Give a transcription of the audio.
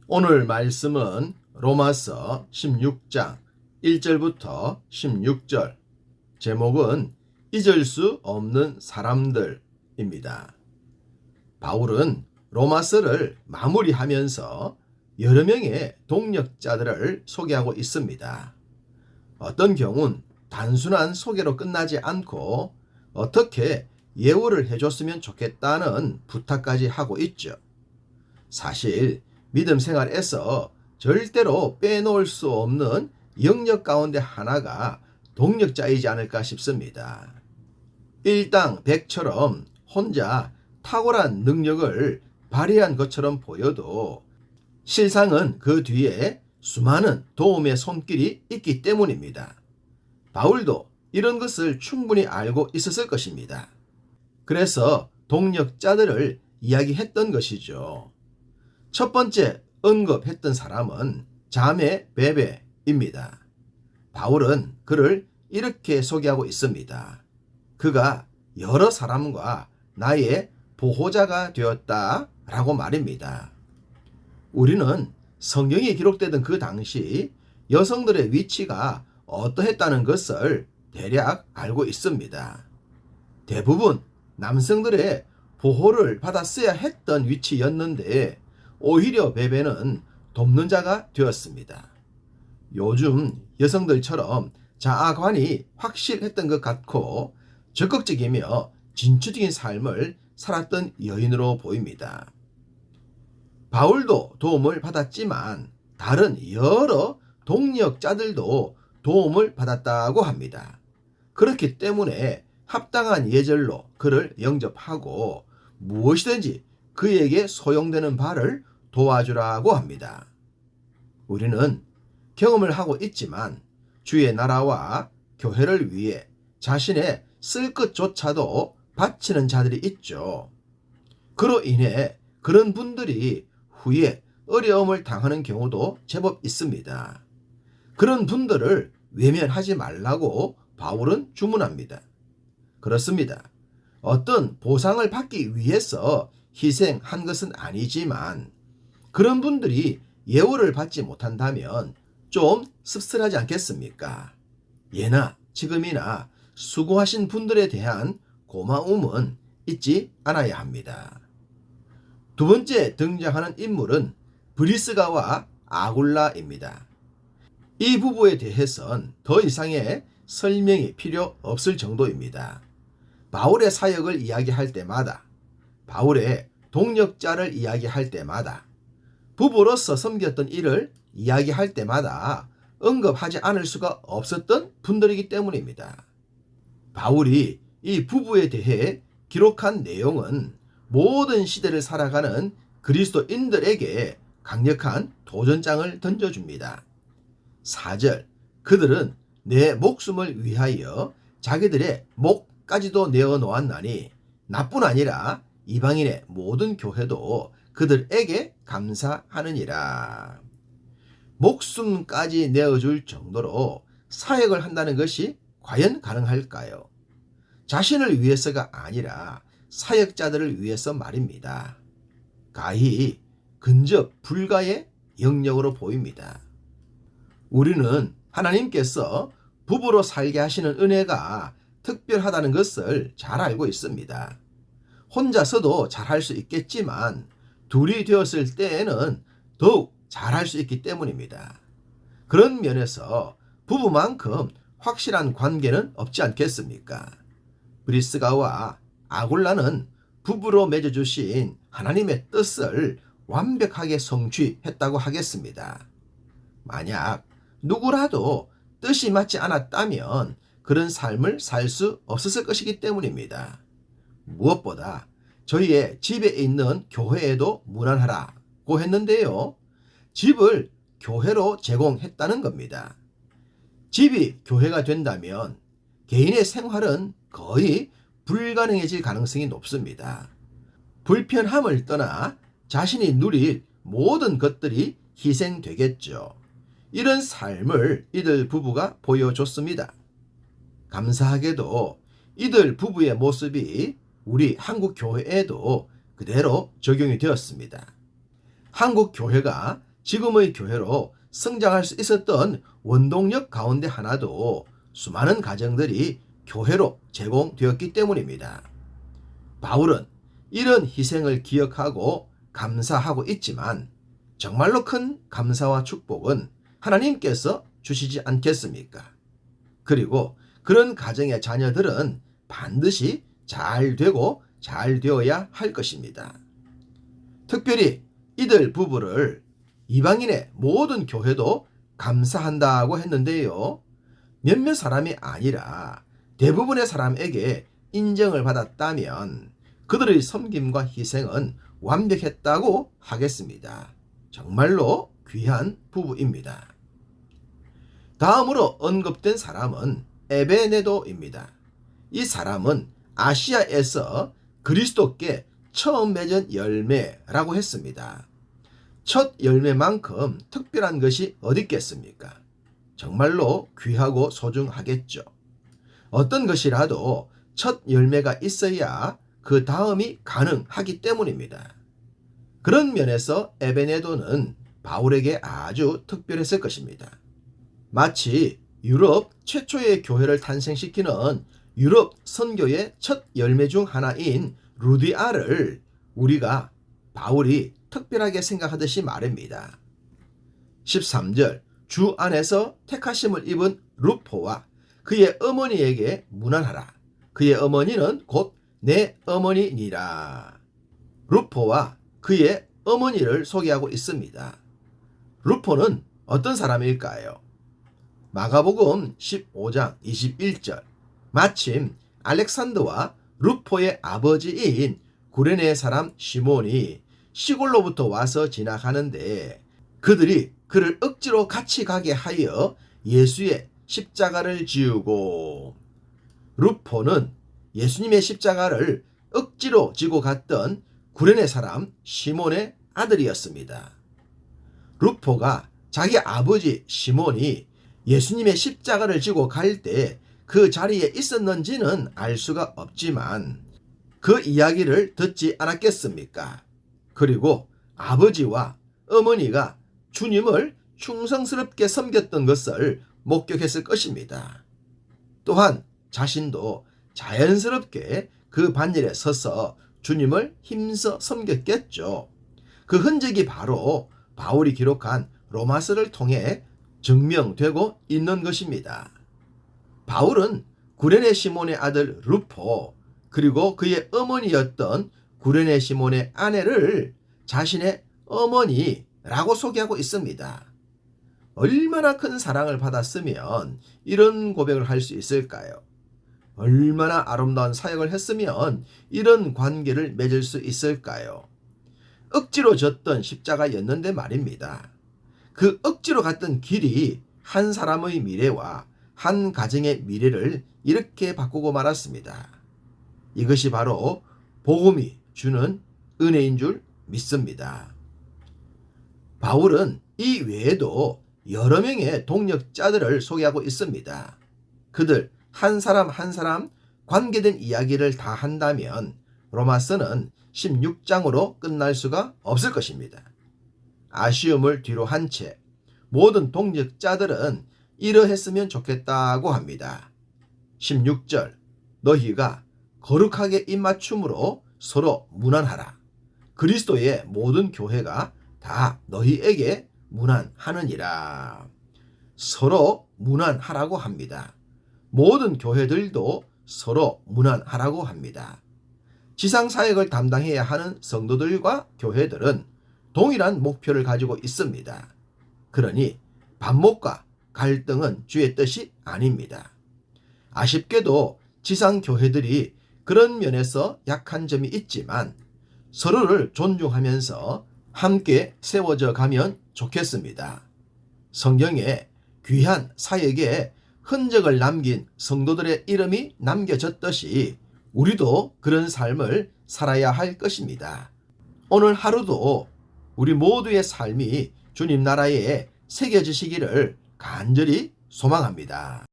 오늘 말씀은 로마서 16장 1절부터 16절, 제목은 잊을 수 없는 사람들입니다. 바울은 로마서를 마무리하면서 여러 명의 동역자들을 소개하고 있습니다. 어떤 경우는 단순한 소개로 끝나지 않고 어떻게 예우를 해줬으면 좋겠다는 부탁까지 하고 있죠. 사실 믿음 생활에서 절대로 빼놓을 수 없는 영역 가운데 하나가 동역자이지 않을까 싶습니다. 일당백처럼 혼자 탁월한 능력을 발휘한 것처럼 보여도 실상은 그 뒤에 수많은 도움의 손길이 있기 때문입니다. 바울도 이런 것을 충분히 알고 있었을 것입니다. 그래서 동역자들을 이야기했던 것이죠. 첫 번째 언급했던 사람은 자매 베베입니다. 바울은 그를 이렇게 소개하고 있습니다. 그가 여러 사람과 나의 보호자가 되었다라고 말입니다. 우리는 성경이 기록되던 그 당시 여성들의 위치가 어떠했다는 것을 대략 알고 있습니다. 대부분 남성들의 보호를 받았어야 했던 위치였는데 오히려 베베는 돕는 자가 되었습니다. 요즘 여성들처럼 자아관이 확실했던 것 같고 적극적이며 진취적인 삶을 살았던 여인으로 보입니다. 바울도 도움을 받았지만 다른 여러 동역자들도 도움을 받았다고 합니다. 그렇기 때문에 합당한 예절로 그를 영접하고 무엇이든지 그에게 소용되는 바를 도와주라고 합니다. 우리는 경험을 하고 있지만 주의 나라와 교회를 위해 자신의 쓸 것조차도 바치는 자들이 있죠. 그로 인해 그런 분들이 후에 어려움을 당하는 경우도 제법 있습니다. 그런 분들을 외면하지 말라고 바울은 주문합니다. 그렇습니다. 어떤 보상을 받기 위해서 희생한 것은 아니지만 그런 분들이 예우를 받지 못한다면 좀 씁쓸하지 않겠습니까? 예나 지금이나 수고하신 분들에 대한 고마움은 잊지 않아야 합니다. 두 번째 등장하는 인물은 브리스가와 아굴라입니다. 이 부부에 대해선 더 이상의 설명이 필요 없을 정도입니다. 바울의 사역을 이야기할 때마다, 바울의 동역자를 이야기할 때마다, 부부로서 섬겼던 일을 이야기할 때마다 언급하지 않을 수가 없었던 분들이기 때문입니다. 바울이 이 부부에 대해 기록한 내용은 모든 시대를 살아가는 그리스도인들에게 강력한 도전장을 던져줍니다. 4절, 그들은 내 목숨을 위하여 자기들의 목까지도 내어놓았나니 나뿐 아니라 이방인의 모든 교회도 그들에게 감사하느니라. 목숨까지 내어줄 정도로 사역을 한다는 것이 과연 가능할까요? 자신을 위해서가 아니라 사역자들을 위해서 말입니다. 가히 근접 불가의 영역으로 보입니다. 우리는 하나님께서 부부로 살게 하시는 은혜가 특별하다는 것을 잘 알고 있습니다. 혼자서도 잘할 수 있겠지만 둘이 되었을 때에는 더욱 잘할 수 있기 때문입니다. 그런 면에서 부부만큼 확실한 관계는 없지 않겠습니까? 브리스가와 아굴라는 부부로 맺어주신 하나님의 뜻을 완벽하게 성취했다고 하겠습니다. 만약 누구라도 뜻이 맞지 않았다면 그런 삶을 살 수 없었을 것이기 때문입니다. 무엇보다 저희의 집에 있는 교회에도 무난하라고 했는데요. 집을 교회로 제공했다는 겁니다. 집이 교회가 된다면 개인의 생활은 거의 불가능해질 가능성이 높습니다. 불편함을 떠나 자신이 누릴 모든 것들이 희생되겠죠. 이런 삶을 이들 부부가 보여줬습니다. 감사하게도 이들 부부의 모습이 우리 한국 교회에도 그대로 적용이 되었습니다. 한국 교회가 지금의 교회로 성장할 수 있었던 원동력 가운데 하나도 수많은 가정들이 교회로 제공되었기 때문입니다. 바울은 이런 희생을 기억하고 감사하고 있지만 정말로 큰 감사와 축복은 하나님께서 주시지 않겠습니까? 그리고 그런 가정의 자녀들은 반드시 잘 되고 잘 되어야 할 것입니다. 특별히 이들 부부를 이방인의 모든 교회도 감사한다고 했는데요. 몇몇 사람이 아니라 대부분의 사람에게 인정을 받았다면 그들의 섬김과 희생은 완벽했다고 하겠습니다. 정말로 귀한 부부입니다. 다음으로 언급된 사람은 에베네도입니다. 이 사람은 아시아에서 그리스도께 처음 맺은 열매라고 했습니다. 첫 열매만큼 특별한 것이 어디 있겠습니까? 정말로 귀하고 소중하겠죠. 어떤 것이라도 첫 열매가 있어야 그 다음이 가능하기 때문입니다. 그런 면에서 에베네도는 바울에게 아주 특별했을 것입니다. 마치 유럽 최초의 교회를 탄생시키는 유럽 선교의 첫 열매 중 하나인 루디아를 우리가 바울이 특별하게 생각하듯이 말입니다. 13절 주 안에서 택하심을 입은 루포와 그의 어머니에게 문안하라. 그의 어머니는 곧 내 어머니니라. 루포와 그의 어머니를 소개하고 있습니다. 루포는 어떤 사람일까요? 마가복음 15장 21절 마침 알렉산더와 루포의 아버지인 구레네 사람 시몬이 시골로부터 와서 지나가는데 그들이 그를 억지로 같이 가게 하여 예수의 십자가를 지우고, 루포는 예수님의 십자가를 억지로 지고 갔던 구레네 사람 시몬의 아들이었습니다. 루포가 자기 아버지 시몬이 예수님의 십자가를 지고 갈 때 그 자리에 있었는지는 알 수가 없지만 그 이야기를 듣지 않았겠습니까? 그리고 아버지와 어머니가 주님을 충성스럽게 섬겼던 것을 목격했을 것입니다. 또한 자신도 자연스럽게 그 반열에 서서 주님을 힘써 섬겼겠죠. 그 흔적이 바로 바울이 기록한 로마서를 통해 증명되고 있는 것입니다. 바울은 구레네 시몬의 아들 루포 그리고 그의 어머니였던 구레네 시몬의 아내를 자신의 어머니라고 소개하고 있습니다. 얼마나 큰 사랑을 받았으면 이런 고백을 할 수 있을까요? 얼마나 아름다운 사역을 했으면 이런 관계를 맺을 수 있을까요? 억지로 졌던 십자가였는데 말입니다. 그 억지로 갔던 길이 한 사람의 미래와 한 가정의 미래를 이렇게 바꾸고 말았습니다. 이것이 바로 복음이 주는 은혜인 줄 믿습니다. 바울은 이 외에도 여러 명의 동역자들을 소개하고 있습니다. 그들 한 사람 한 사람 관계된 이야기를 다 한다면 로마서는 16장으로 끝날 수가 없을 것입니다. 아쉬움을 뒤로 한 채 모든 동역자들은 이러했으면 좋겠다고 합니다. 16절 너희가 거룩하게 입맞춤으로 서로 문안하라. 그리스도의 모든 교회가 다 너희에게 문안하느니라. 서로 문안하라고 합니다. 모든 교회들도 서로 문안하라고 합니다. 지상사역을 담당해야 하는 성도들과 교회들은 동일한 목표를 가지고 있습니다. 그러니 반목과 갈등은 주의 뜻이 아닙니다. 아쉽게도 지상교회들이 그런 면에서 약한 점이 있지만 서로를 존중하면서 함께 세워져 가면 좋겠습니다. 성경에 귀한 사역에 흔적을 남긴 성도들의 이름이 남겨졌듯이 우리도 그런 삶을 살아야 할 것입니다. 오늘 하루도 우리 모두의 삶이 주님 나라에 새겨지시기를 간절히 소망합니다.